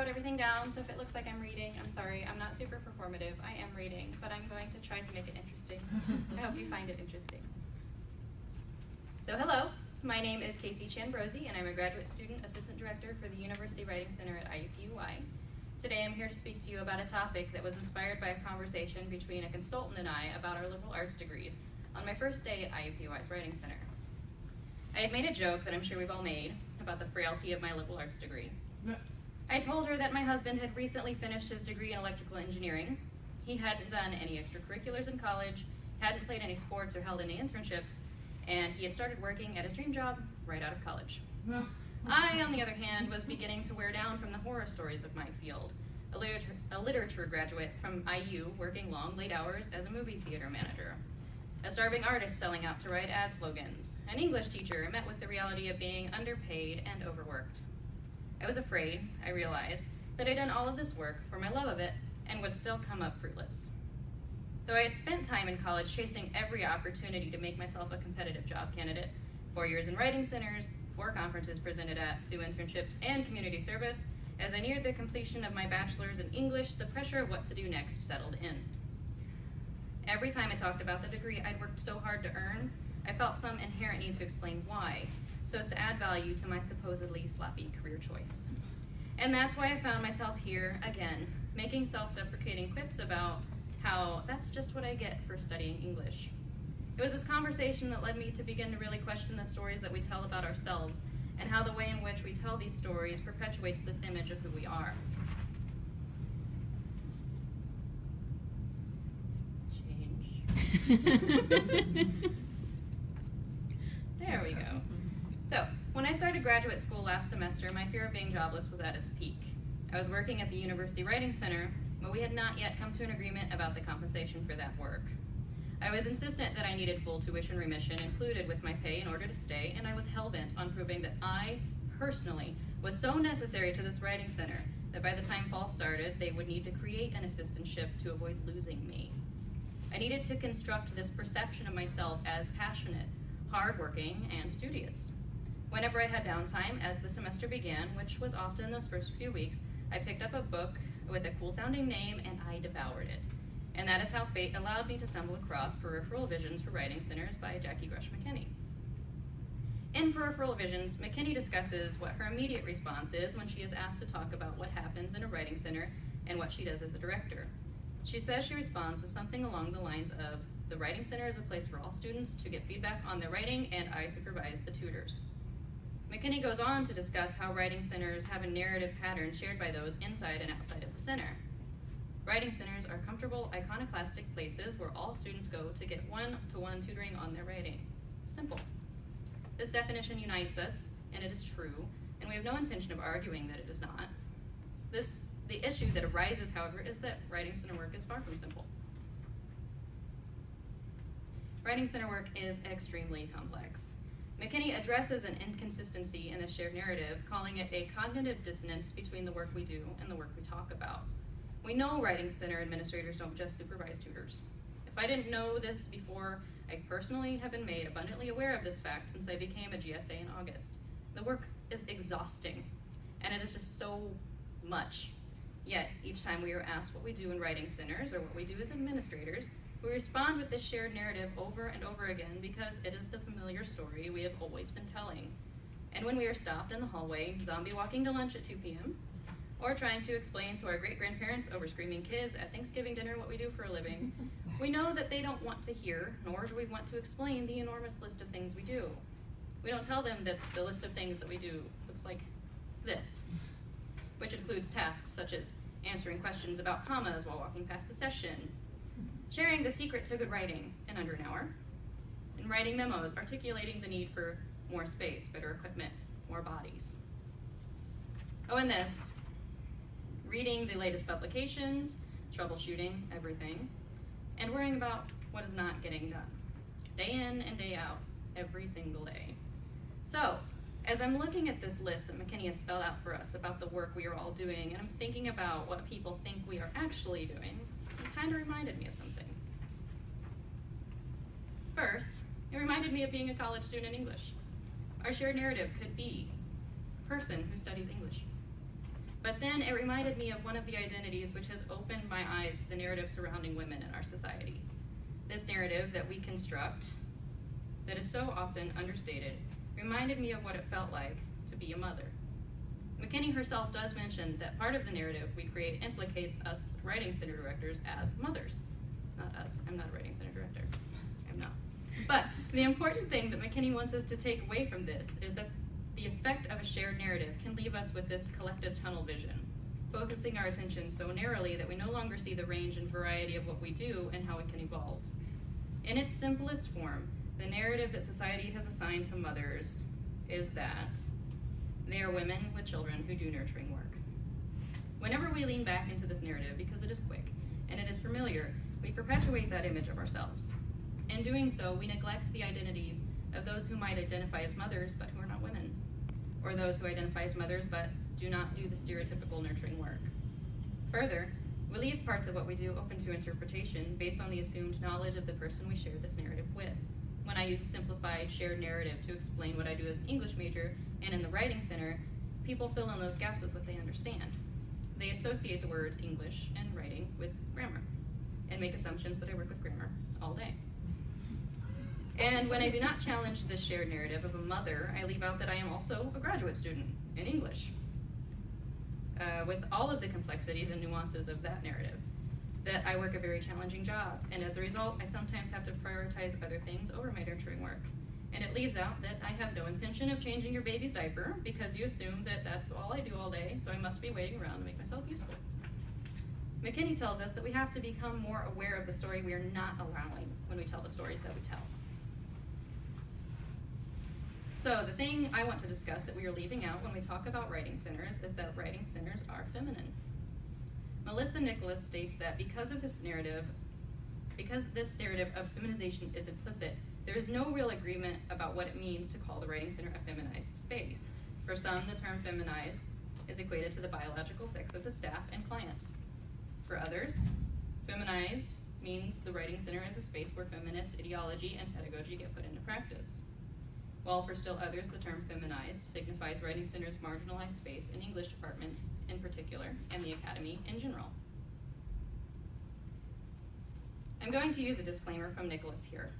everything down, so if it looks like I'm reading, I'm sorry. I'm not super performative. I am reading, but I'm going to try to make it interesting. I hope you find it interesting. So hello, my name is Casey Chan-Brose, and I'm a graduate student assistant director for the University Writing Center at IWCA. Today I'm here to speak to you about a topic that was inspired by a conversation between a consultant and I about our liberal arts degrees on my first day at IWCA's Writing Center. I had made a joke that I'm sure we've all made about the frailty of my liberal arts degree. I told her that my husband had recently finished his degree in electrical engineering. He hadn't done any extracurriculars in college, hadn't played any sports or held any internships, and he had started working at his dream job right out of college. I, on the other hand, was beginning to wear down from the horror stories of my field. A literature graduate from IU working long, late hours as a movie theater manager. A starving artist selling out to write ad slogans. An English teacher met with the reality of being underpaid and overworked. I was afraid, I realized, that I'd done all of this work for my love of it and would still come up fruitless. Though I had spent time in college chasing every opportunity to make myself a competitive job candidate, 4 years in writing centers, 4 conferences presented at, 2 internships, and community service, as I neared the completion of my bachelor's in English, the pressure of what to do next settled in. Every time I talked about the degree I'd worked so hard to earn, I felt some inherent need to explain why, so as to add value to my supposedly sloppy career choice. And that's why I found myself here again, making self-deprecating quips about how that's just what I get for studying English. It was this conversation that led me to begin to really question the stories that we tell about ourselves and how the way in which we tell these stories perpetuates this image of who we are. There we go. So, when I started graduate school last semester, my fear of being jobless was at its peak. I was working at the University Writing Center, but we had not yet come to an agreement about the compensation for that work. I was insistent that I needed full tuition remission included with my pay in order to stay, and I was hell-bent on proving that I, personally, was so necessary to this writing center that by the time fall started, they would need to create an assistantship to avoid losing me. I needed to construct this perception of myself as passionate, hardworking, and studious. Whenever I had downtime as the semester began, which was often in those first few weeks, I picked up a book with a cool-sounding name and I devoured it. And that is how fate allowed me to stumble across Peripheral Visions for Writing Centers by Jackie Grush McKinney. In Peripheral Visions, McKinney discusses what her immediate response is when she is asked to talk about what happens in a writing center and what she does as a director. She says she responds with something along the lines of, "The writing center is a place for all students to get feedback on their writing, and I supervise the tutors." McKinney goes on to discuss how writing centers have a narrative pattern shared by those inside and outside of the center. Writing centers are comfortable, iconoclastic places where all students go to get one-to-one tutoring on their writing. Simple. This definition unites us, and it is true, and we have no intention of arguing that it is not. The issue that arises, however, is that writing center work is far from simple. Writing center work is extremely complex. McKinney addresses an inconsistency in the shared narrative, calling it a cognitive dissonance between the work we do and the work we talk about. We know writing center administrators don't just supervise tutors. If I didn't know this before, I personally have been made abundantly aware of this fact since I became a GSA in August. The work is exhausting, and it is just so much. Yet, each time we are asked what we do in writing centers or what we do as administrators, we respond with this shared narrative over and over again because it is the familiar story we have always been telling. And when we are stopped in the hallway, zombie walking to lunch at 2 p.m., or trying to explain to our great-grandparents over screaming kids at Thanksgiving dinner what we do for a living, we know that they don't want to hear, nor do we want to explain the enormous list of things we do. We don't tell them that the list of things that we do looks like this, which includes tasks such as answering questions about commas while walking past a session, sharing the secret to good writing in under an hour, and writing memos articulating the need for more space, better equipment, more bodies. Oh, and this, reading the latest publications, troubleshooting everything, and worrying about what is not getting done, day in and day out, every single day. So, as I'm looking at this list that McKinney has spelled out for us about the work we are all doing, and I'm thinking about what people think we are actually doing, it kind of reminded me of something. First, it reminded me of being a college student in English. Our shared narrative could be a person who studies English. But then it reminded me of one of the identities which has opened my eyes to the narrative surrounding women in our society. This narrative that we construct, that is so often understated, reminded me of what it felt like to be a mother. McKinney herself does mention that part of the narrative we create implicates us writing center directors as mothers. Not us, I'm not a writing center director. I'm not. But the important thing that McKinney wants us to take away from this is that the effect of a shared narrative can leave us with this collective tunnel vision, focusing our attention so narrowly that we no longer see the range and variety of what we do and how it can evolve. In its simplest form, the narrative that society has assigned to mothers is that they are women with children who do nurturing work. Whenever we lean back into this narrative, because it is quick and it is familiar, we perpetuate that image of ourselves. In doing so, we neglect the identities of those who might identify as mothers but who are not women, or those who identify as mothers but do not do the stereotypical nurturing work. Further, we leave parts of what we do open to interpretation based on the assumed knowledge of the person we share this narrative with. When I use a simplified shared narrative to explain what I do as an English major and in the Writing Center, people fill in those gaps with what they understand. They associate the words English and writing with grammar and make assumptions that I work with grammar all day. And when I do not challenge this shared narrative of a mother, I leave out that I am also a graduate student in English, with all of the complexities and nuances of that narrative, that I work a very challenging job, and as a result, I sometimes have to prioritize other things over my nurturing work. And it leaves out that I have no intention of changing your baby's diaper because you assume that that's all I do all day, so I must be waiting around to make myself useful. McKinney tells us that we have to become more aware of the story we are not allowing when we tell the stories that we tell. So the thing I want to discuss that we are leaving out when we talk about writing centers is that writing centers are feminine. Melissa Nicholas states that because this narrative of feminization is implicit, there is no real agreement about what it means to call the writing center a feminized space. For some, the term feminized is equated to the biological sex of the staff and clients. For others, feminized means the writing center is a space where feminist ideology and pedagogy get put into practice. While for still others, the term feminized signifies writing center's marginalized space in English departments in particular, and the academy in general. I'm going to use a disclaimer from Nicholas here.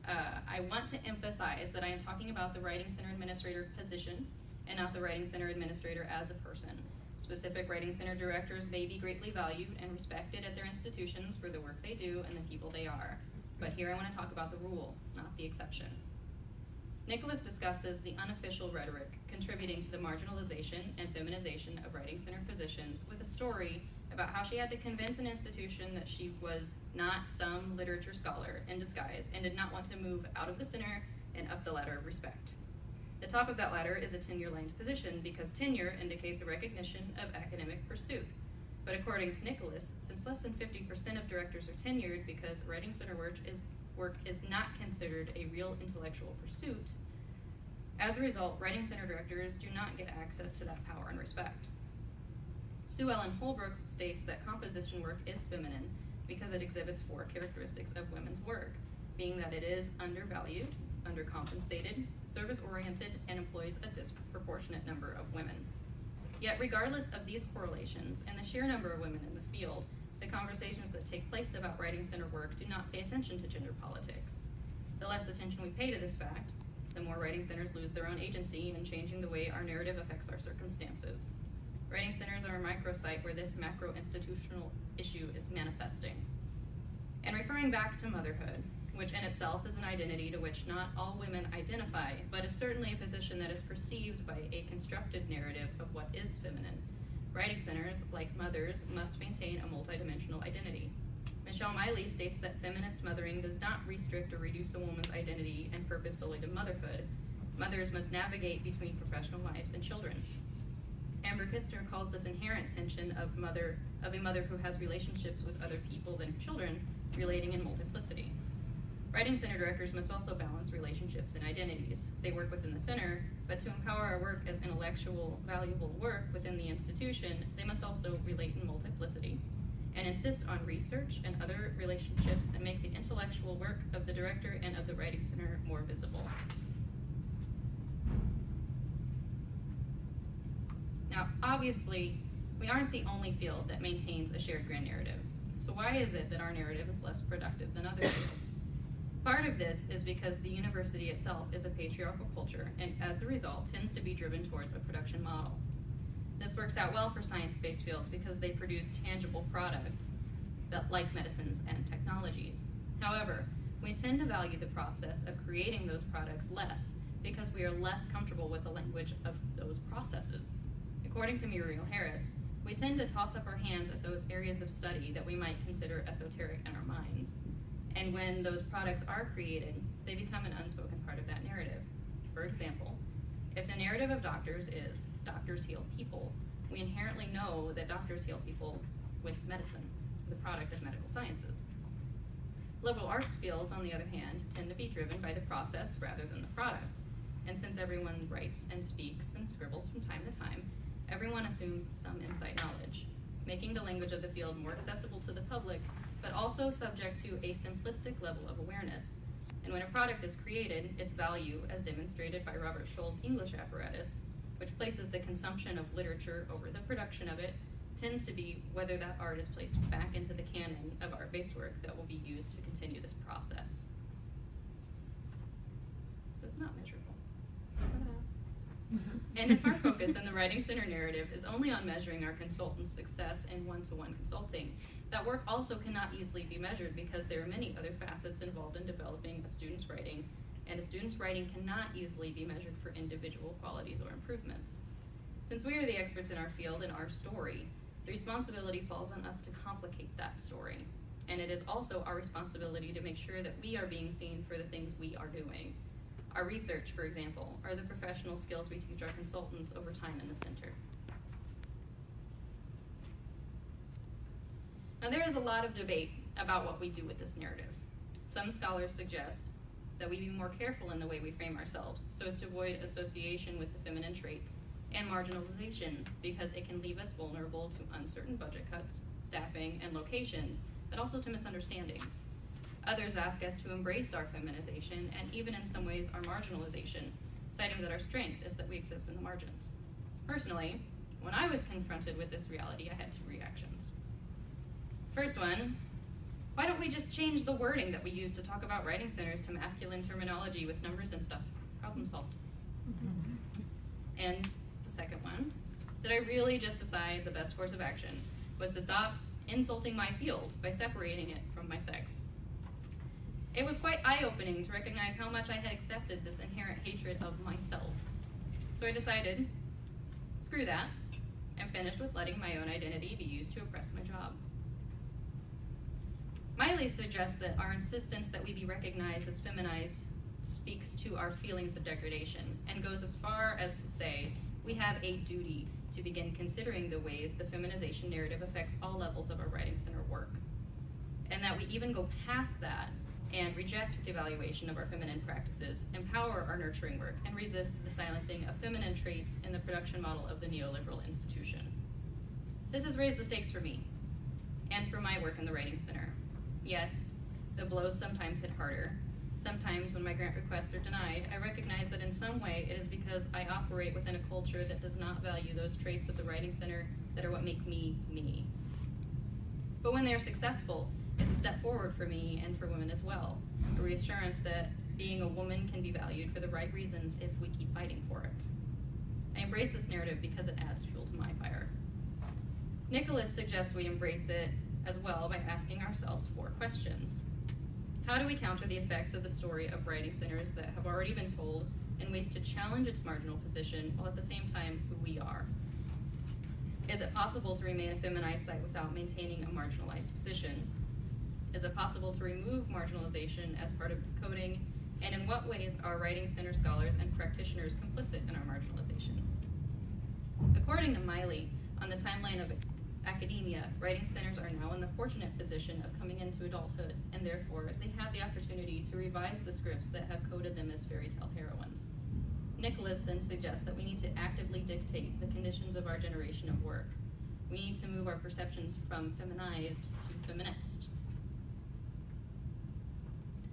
I want to emphasize that I am talking about the writing center administrator position and not the writing center administrator as a person. Specific writing center directors may be greatly valued and respected at their institutions for the work they do and the people they are. But here I want to talk about the rule, not the exception. Nicholas discusses the unofficial rhetoric contributing to the marginalization and feminization of writing center positions with a story about how she had to convince an institution that she was not some literature scholar in disguise and did not want to move out of the center and up the ladder of respect. The top of that ladder is a tenure-lined position because tenure indicates a recognition of academic pursuit. But according to Nicholas, since less than 50% of directors are tenured because writing center work is not considered a real intellectual pursuit, as a result, writing center directors do not get access to that power and respect. Sue Ellen Holbrooks states that composition work is feminine because it exhibits 4 characteristics of women's work, being that it is undervalued, undercompensated, service-oriented, and employs a disproportionate number of women. Yet regardless of these correlations and the sheer number of women in the field, the conversations that take place about writing center work do not pay attention to gender politics. The less attention we pay to this fact, the more writing centers lose their own agency in changing the way our narrative affects our circumstances. Writing centers are a microsite where this macro-institutional issue is manifesting. And referring back to motherhood, which in itself is an identity to which not all women identify, but is certainly a position that is perceived by a constructed narrative of what is feminine, writing centers, like mothers, must maintain a multidimensional identity. Michelle Miley states that feminist mothering does not restrict or reduce a woman's identity and purpose solely to motherhood. Mothers must navigate between professional lives and children. Amber Kistner calls this inherent tension of a mother who has relationships with other people than her children, relating in multiplicity. Writing center directors must also balance relationships and identities. They work within the center, but to empower our work as intellectual, valuable work within the institution, they must also relate in multiplicity and insist on research and other relationships that make the intellectual work of the director and of the writing center more visible. Now, obviously, we aren't the only field that maintains a shared grand narrative. So why is it that our narrative is less productive than other fields? Part of this is because the university itself is a patriarchal culture and as a result tends to be driven towards a production model. This works out well for science-based fields because they produce tangible products that like medicines and technologies. However, we tend to value the process of creating those products less because we are less comfortable with the language of those processes. According to Muriel Harris, we tend to toss up our hands at those areas of study that we might consider esoteric in our minds. And when those products are created, they become an unspoken part of that narrative. For example, if the narrative of doctors is doctors heal people, we inherently know that doctors heal people with medicine, the product of medical sciences. Liberal arts fields, on the other hand, tend to be driven by the process rather than the product. And since everyone writes and speaks and scribbles from time to time, everyone assumes some inside knowledge, making the language of the field more accessible to the public, but also subject to a simplistic level of awareness. And when a product is created, its value, as demonstrated by Robert Scholl's English apparatus, which places the consumption of literature over the production of it, tends to be whether that art is placed back into the canon of art-based work that will be used to continue this process. So it's not measurable. And if our focus in the Writing Center narrative is only on measuring our consultants' success in one-to-one consulting, that work also cannot easily be measured because there are many other facets involved in developing a student's writing, and a student's writing cannot easily be measured for individual qualities or improvements. Since we are the experts in our field and our story, the responsibility falls on us to complicate that story. And it is also our responsibility to make sure that we are being seen for the things we are doing. Our research, for example, are the professional skills we teach our consultants over time in the center. Now, there is a lot of debate about what we do with this narrative. Some scholars suggest that we be more careful in the way we frame ourselves so as to avoid association with the feminine traits and marginalization because it can leave us vulnerable to uncertain budget cuts, staffing, and locations, but also to misunderstandings. Others ask us to embrace our feminization and even in some ways our marginalization, citing that our strength is that we exist in the margins. Personally, when I was confronted with this reality, I had two reactions. First one, why don't we just change the wording that we use to talk about writing centers to masculine terminology with numbers and stuff? Problem solved. And the second one, did I really just decide the best course of action was to stop insulting my field by separating it from my sex? It was quite eye-opening to recognize how much I had accepted this inherent hatred of myself. So I decided, screw that, and finished with letting my own identity be used to oppress my job. Miley suggests that our insistence that we be recognized as feminized speaks to our feelings of degradation and goes as far as to say we have a duty to begin considering the ways the feminization narrative affects all levels of our Writing Center work, and that we even go past that and reject devaluation of our feminine practices, empower our nurturing work, and resist the silencing of feminine traits in the production model of the neoliberal institution. This has raised the stakes for me, and for my work in the Writing Center. Yes, the blows sometimes hit harder. Sometimes when my grant requests are denied, I recognize that in some way it is because I operate within a culture that does not value those traits of the Writing Center that are what make me, me. But when they are successful, it's a step forward for me and for women as well, a reassurance that being a woman can be valued for the right reasons if we keep fighting for it. I embrace this narrative because it adds fuel to my fire. Nicholas suggests we embrace it as well by asking ourselves 4 questions. How do we counter the effects of the story of writing centers that have already been told in ways to challenge its marginal position while at the same time who we are? Is it possible to remain a feminized site without maintaining a marginalized position? Is it possible to remove marginalization as part of this coding? And in what ways are writing center scholars and practitioners complicit in our marginalization? According to Miley, on the timeline of academia, writing centers are now in the fortunate position of coming into adulthood, and therefore they have the opportunity to revise the scripts that have coded them as fairy tale heroines. Nicholas then suggests that we need to actively dictate the conditions of our generation of work. We need to move our perceptions from feminized to feminist.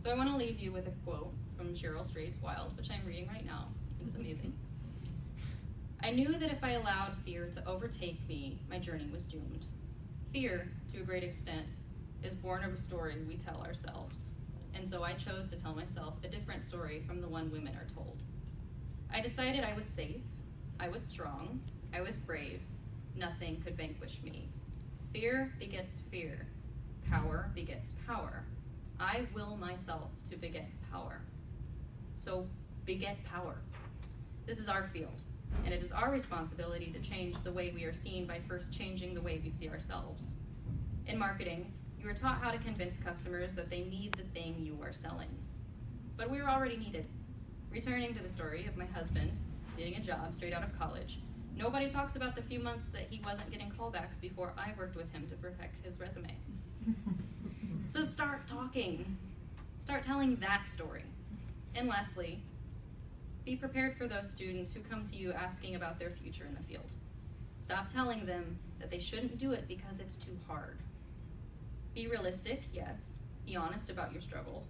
So I want to leave you with a quote from Cheryl Strayed's Wild, which I'm reading right now. It is amazing. I knew that if I allowed fear to overtake me, my journey was doomed. Fear, to a great extent, is born of a story we tell ourselves. And so I chose to tell myself a different story from the one women are told. I decided I was safe, I was strong, I was brave, nothing could vanquish me. Fear begets fear, power begets power. I will myself to beget power. So beget power. This is our field, and it is our responsibility to change the way we are seen by first changing the way we see ourselves. In marketing, you are taught how to convince customers that they need the thing you are selling. But we are already needed. Returning to the story of my husband getting a job straight out of college, nobody talks about the few months that he wasn't getting callbacks before I worked with him to perfect his resume. So start talking. Start telling that story. And lastly, be prepared for those students who come to you asking about their future in the field. Stop telling them that they shouldn't do it because it's too hard. Be realistic, yes. Be honest about your struggles.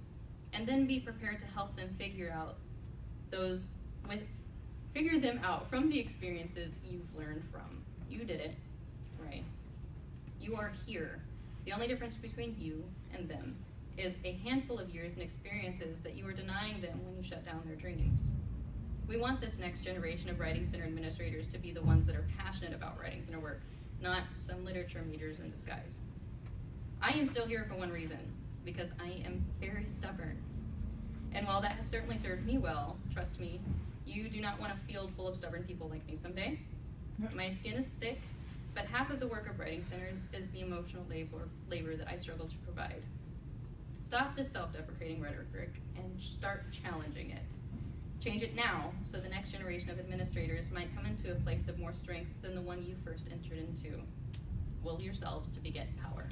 And then be prepared to help them figure them out from the experiences you've learned from. You did it, right? You are here. The only difference between you and them is a handful of years and experiences that you are denying them when you shut down their dreams. We want this next generation of Writing Center administrators to be the ones that are passionate about Writing Center work, not some literature majors in disguise. I am still here for one reason, because I am very stubborn. And while that has certainly served me well, trust me, you do not want a field full of stubborn people like me someday. My skin is thick, but half of the work of Writing Centers is the emotional labor that I struggle to provide. Stop this self-deprecating rhetoric and start challenging it. Change it now so the next generation of administrators might come into a place of more strength than the one you first entered into. Will yourselves to beget power.